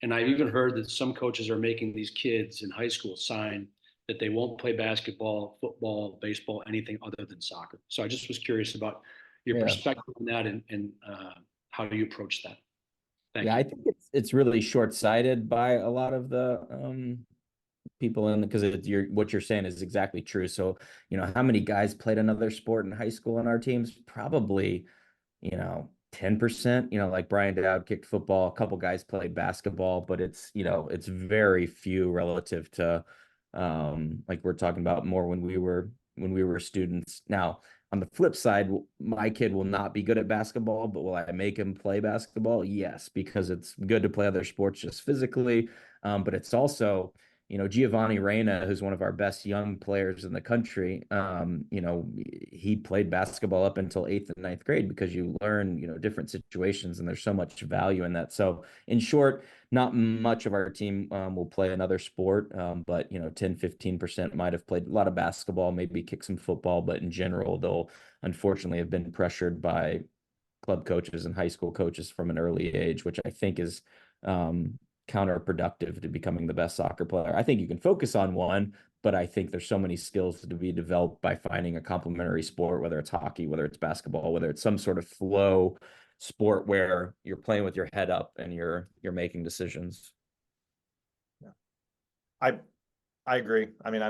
And I've even heard that some coaches are making these kids in high school sign that they won't play basketball, football, baseball, anything other than soccer. So I just was curious about your Yeah. perspective on that and how you approach that. Thank Yeah, you. I think it's really short-sighted by a lot of the people in, because what you're saying is exactly true. So, how many guys played another sport in high school on our teams? Probably, 10%. Like Brian Dowd kicked football, a couple guys played basketball, but it's very few relative to like we're talking about more when we were students. Now, on the flip side, my kid will not be good at basketball, but will I make him play basketball? Yes, because it's good to play other sports just physically. But it's also, Giovanni Reina, who's one of our best young players in the country, he played basketball up until 8th and 9th grade because you learn, different situations, and there's so much value in that. So in short, not much of our team will play another sport, but 10-15% might have played a lot of basketball, maybe kick some football, but in general, they'll unfortunately have been pressured by club coaches and high school coaches from an early age, which I think is counterproductive to becoming the best soccer player. I think you can focus on one, but I think there's so many skills to be developed by finding a complementary sport, whether it's hockey, whether it's basketball, whether it's some sort of flow sport where you're playing with your head up and you're making decisions. Yeah. I agree. I mean, I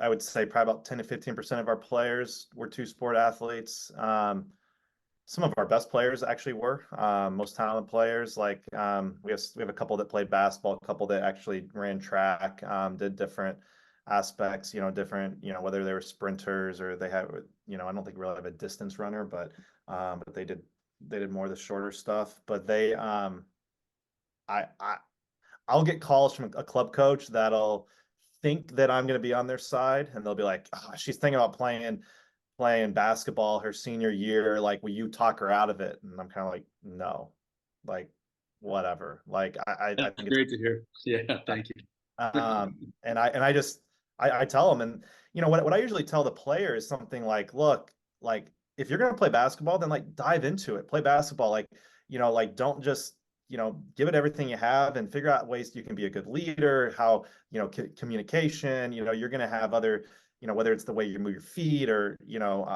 would say probably about 10 to 15% of our players were two-sport athletes. Some of our best players actually were, most talented players. Like we have a couple that played basketball, a couple that actually ran track, did different aspects, different, whether they were sprinters or they had, I don't think we really have a distance runner, but they did more of the shorter stuff. But I'll get calls from a club coach that'll think that I'm going to be on their side, and they'll be like, oh, she's thinking about playing basketball her senior year. Like, will you talk her out of it? And I'm kind of like, no, like, whatever. Like, I That's think great to hear. Yeah, thank you. and I tell them, and what I usually tell the player is something like, look, like if you're going to play basketball, then like dive into it, play basketball. Like, like don't just, give it everything you have and figure out ways you can be a good leader, how, communication, you're going to have other, whether it's the way you move your feet or,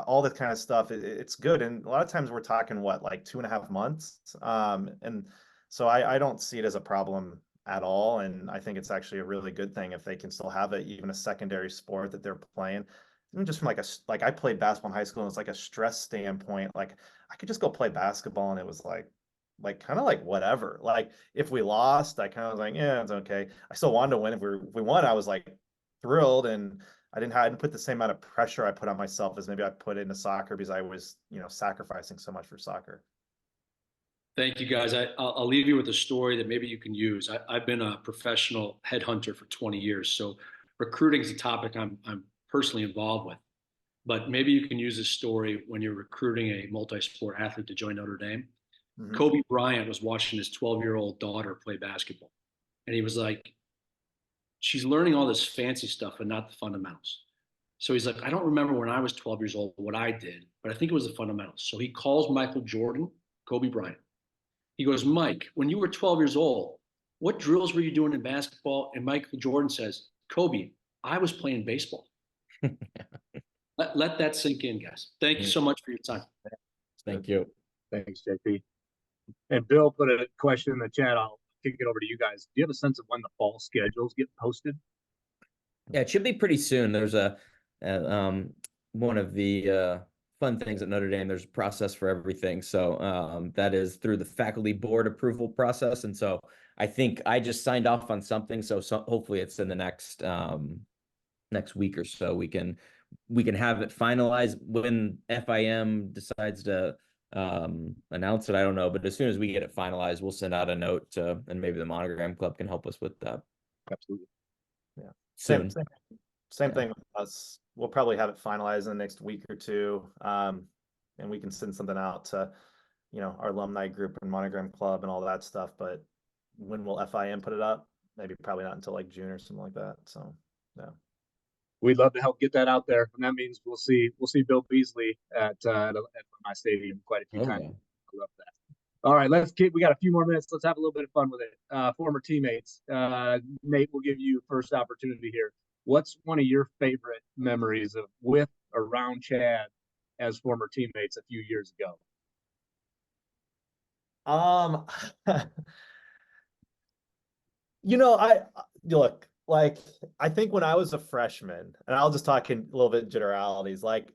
all that kind of stuff, it's good. And a lot of times we're talking like 2.5 months. And so I don't see it as a problem at all. And I think it's actually a really good thing if they can still have even a secondary sport that they're playing. Even just from like I played basketball in high school, and it's like a stress standpoint. Like I could just go play basketball and it was like kind of like whatever. Like if we lost, I kind of was like, yeah, it's okay. I still wanted to win. If we won, I was like thrilled, and I didn't put the same amount of pressure I put on myself as maybe I put into soccer because I was, sacrificing so much for soccer. Thank you, guys. I'll leave you with a story that maybe you can use. I've been a professional headhunter for 20 years, so recruiting is a topic I'm personally involved with. But maybe you can use this story when you're recruiting a multi-sport athlete to join Notre Dame. Mm-hmm. Kobe Bryant was watching his 12-year-old daughter play basketball, and he was like, she's learning all this fancy stuff and not the fundamentals. So he's like, I don't remember when I was 12 years old what I did, but I think it was the fundamentals. So he calls Michael Jordan, Kobe Bryant. He goes, Mike, when you were 12 years old, what drills were you doing in basketball? And Michael Jordan says, Kobe, I was playing baseball. Let that sink in, guys. Thank you so much for your time. Thank you. Thanks, JP. And Bill put a question in the chat. I'll kick it over to you guys. Do you have a sense of when the fall schedules get posted? Yeah, it should be pretty soon. There's one of the fun things at Notre Dame, there's a process for everything. So that is through the faculty board approval process. And so I think I just signed off on something. So hopefully it's in the next week or so. We can have it finalized. When FIM decides to announce it, I don't know. But as soon as we get it finalized, we'll send out a note and maybe the Monogram Club can help us with that. Absolutely. Yeah. Soon. Same thing with us. We'll probably have it finalized in the next week or two. And we can send something out to, our alumni group and Monogram Club and all that stuff. But when will FIM put it up? Maybe probably not until like June or something like that. So yeah. We'd love to help get that out there, and that means we'll see Bill Beasley at my stadium quite a few times. yeah. I love that. All right, we got a few more minutes. Let's have a little bit of fun with it. Former teammates. Nate, we'll give you first opportunity here. What's one of your favorite memories of with or around Chad as former teammates a few years ago? I look, like, I think when I was a freshman, and I'll just talk in a little bit generalities, like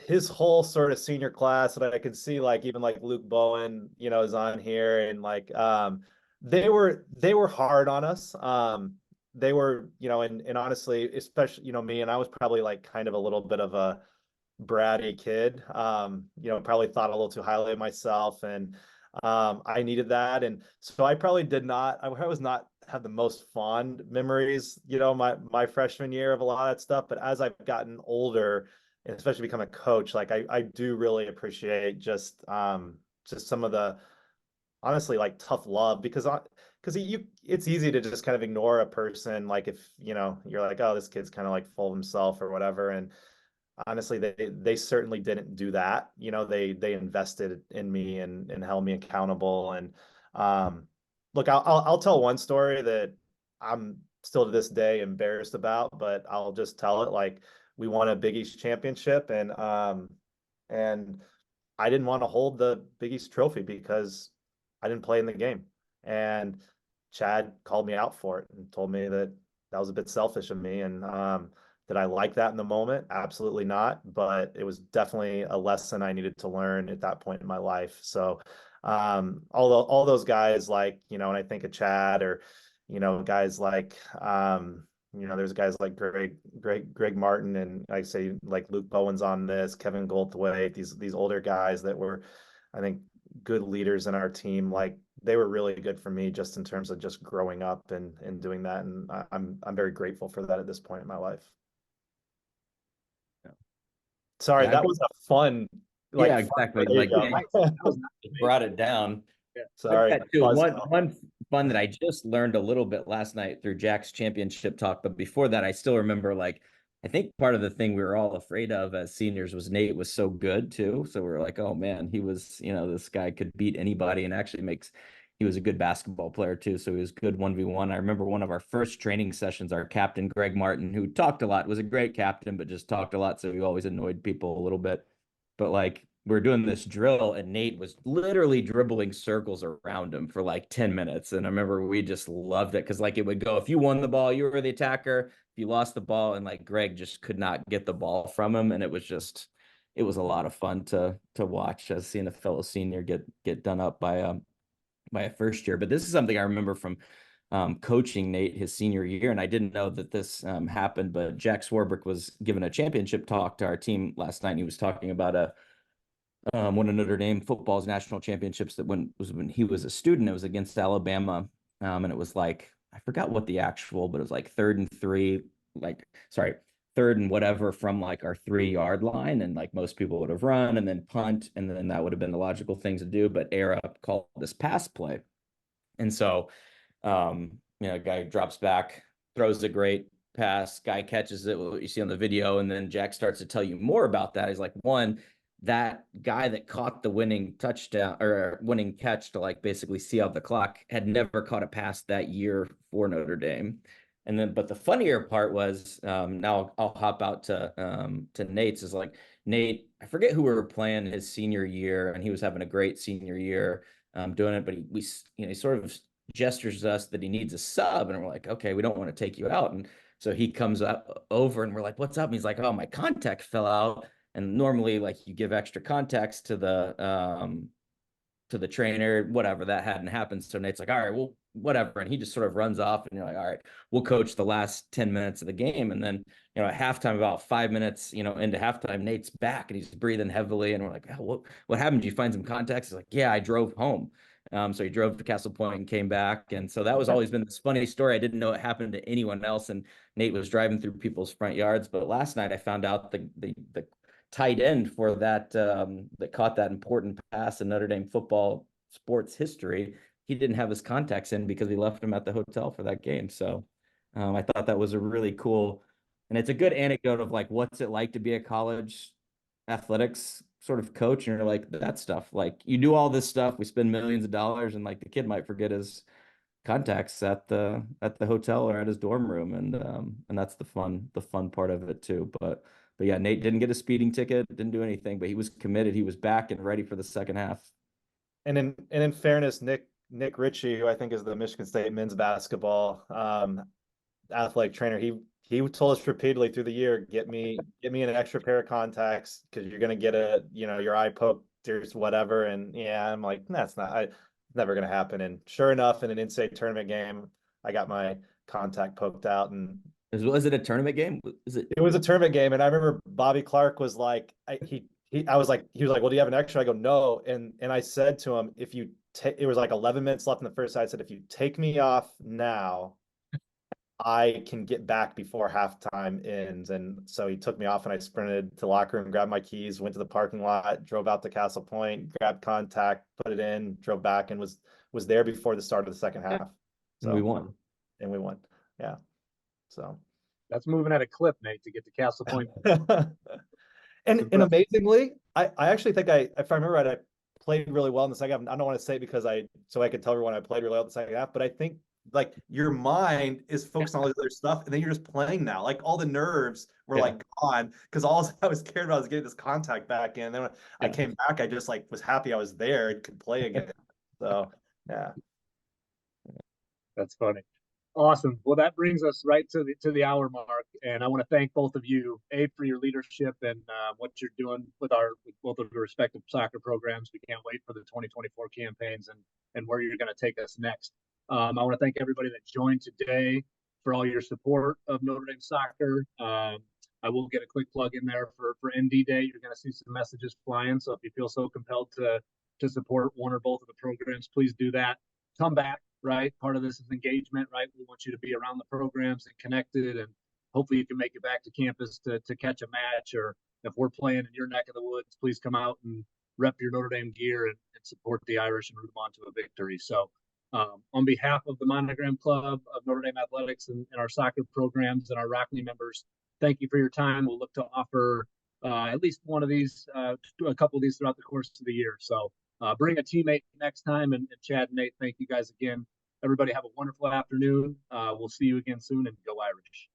his whole sort of senior class that I can see, like even like Luke Bowen, is on here, and like they were hard on us. They were, and honestly, especially, me, and I was probably like kind of a little bit of a bratty kid. Probably thought a little too highly of myself, and I needed that, and so I probably did not. I was not have the most fond memories, my freshman year of a lot of that stuff. But as I've gotten older, and especially become a coach, like I do really appreciate just some of the honestly like tough love, because it's easy to just kind of ignore a person, like if you're like, oh, this kid's kind of like full of himself or whatever. And honestly, they certainly didn't do that. They invested in me and held me accountable. And look, I'll tell one story that I'm still to this day embarrassed about, but I'll just tell it. Like, we won a Big East championship, and I didn't want to hold the Big East trophy because I didn't play in the game. And Chad called me out for it and told me that was a bit selfish of me. And did I like that in the moment? Absolutely not. But it was definitely a lesson I needed to learn at that point in my life. So all those guys, like, when I think of Chad, or, guys like, there's guys like Greg Martin, and I say like Luke Bowen's on this, Kevin Goldthwait, these older guys that were, I think, good leaders in our team. Like, they were really good for me just in terms of just growing up and doing that. And I'm very grateful for that at this point in my life. Sorry, that was a fun. Like, yeah, exactly. Like, brought it down. Yeah. Sorry. One fun that I just learned a little bit last night through Jack's championship talk, but before that, I still remember, like, I think part of the thing we were all afraid of as seniors was Nate was so good too. So we were like, oh man, he was, this guy could beat anybody, and actually he was a good basketball player too. So he was good 1v1. I remember one of our first training sessions, our captain, Greg Martin, who talked a lot, was a great captain, but just talked a lot. So he always annoyed people a little bit. But like, we were doing this drill, and Nate was literally dribbling circles around him for like 10 minutes. And I remember we just loved it, because like it would go, if you won the ball, you were the attacker. If you lost the ball, and like Greg just could not get the ball from him. And it was a lot of fun to watch, as seeing a fellow senior get done up by a first year. But this is something I remember from coaching Nate his senior year. And I didn't know that this happened, but Jack Swarbrick was giving a championship talk to our team last night. And he was talking about one of Notre Dame football's national championships that when he was a student. It was against Alabama, and it was like, I forgot what the actual, but it was like 3rd and 3, third and whatever from like our 3-yard line, and like most people would have run and then punt, and then that would have been the logical thing to do. But Era called this pass play, and so guy drops back, throws a great pass, guy catches it, what you see on the video, and then Jack starts to tell you more about that. He's like, one, that guy that caught the winning touchdown or winning catch to like basically see out the clock had never caught a pass that year for Notre Dame. And then, but the funnier part was, now I'll hop out to Nate's, is like, Nate, I forget who we were playing his senior year, and he was having a great senior year doing it, but he sort of gestures us that he needs a sub, and we're like, okay, we don't want to take you out. And so he comes up over, and we're like, what's up? And he's like, oh, my contact fell out. And normally, like, you give extra context to the trainer, whatever. That hadn't happened. So Nate's like, all right, well, whatever. And he just sort of runs off, and you're like, all right, we'll coach the last 10 minutes of the game. And then, at halftime, about 5 minutes, into halftime, Nate's back and he's breathing heavily. And we're like, oh, what happened? Did you find some context? He's like, yeah, I drove home. So he drove to Castle Point and came back. And so that was always been this funny story. I didn't know it happened to anyone else. And Nate was driving through people's front yards. But last night I found out the tight end for that caught that important pass in Notre Dame football sports history he didn't have his contacts in because he left them at the hotel for that game. So I thought that was a really cool, and it's a good anecdote of like, what's it like to be a college athletics sort of coach? And you're like, that stuff, like you do all this stuff, we spend millions of dollars, and like the kid might forget his contacts at the hotel or at his dorm room, and that's the fun part of it too. But yeah, Nate didn't get a speeding ticket, didn't do anything, but he was committed. He was back and ready for the second half. And in fairness, Nick Ritchie, who I think is the Michigan State men's basketball athletic trainer, he told us repeatedly through the year, get me an extra pair of contacts because you're gonna get your eye poked or whatever. And yeah, I'm like, that's never gonna happen. And sure enough, in an in-state tournament game, I got my contact poked out. And Was it a tournament game? It was a tournament game, and I remember Bobby Clark was like, he was like, well, do you have an extra? I go, no. And I said to him, if you it was like 11 minutes left in the first. I said, if you take me off now, I can get back before halftime ends. And so he took me off, and I sprinted to the locker room, grabbed my keys, went to the parking lot, drove out to Castle Point, grabbed contact, put it in, drove back, and was there before the start of the second half. So and we won. Yeah. So that's moving at a clip, Nate, to get to Castle Point. and amazingly, I actually think if I remember right, I played really well in the second half. I don't want to say it because I could tell everyone I played really well in the second half, but I think like your mind is focused on all this other stuff, and then you're just playing now. Like all the nerves were like gone because all I was cared about was getting this contact back in. And then when I came back, I just like was happy I was there and could play again. So yeah, that's funny. Awesome. Well, that brings us right to the hour mark, and I want to thank both of you, for your leadership and what you're doing with both of your respective soccer programs. We can't wait for the 2024 campaigns and where you're going to take us next. I want to thank everybody that joined today for all your support of Notre Dame soccer. I will get a quick plug in there for ND Day. You're going to see some messages flying, so if you feel so compelled to support one or both of the programs, please do that. Come back. Right. Part of this is engagement, right? We want you to be around the programs and connected, and hopefully you can make it back to campus to catch a match, or if we're playing in your neck of the woods, please come out and rep your Notre Dame gear and support the Irish and root them on to a victory. So on behalf of the Monogram Club of Notre Dame Athletics and our soccer programs and our Rockney members, thank you for your time. We'll look to offer at least one of these, a couple of these throughout the course of the year. So bring a teammate next time. And Chad and Nate, thank you guys again. Everybody have a wonderful afternoon. We'll see you again soon, and go Irish.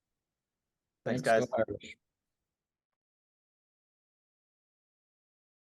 Thanks guys. Go Irish.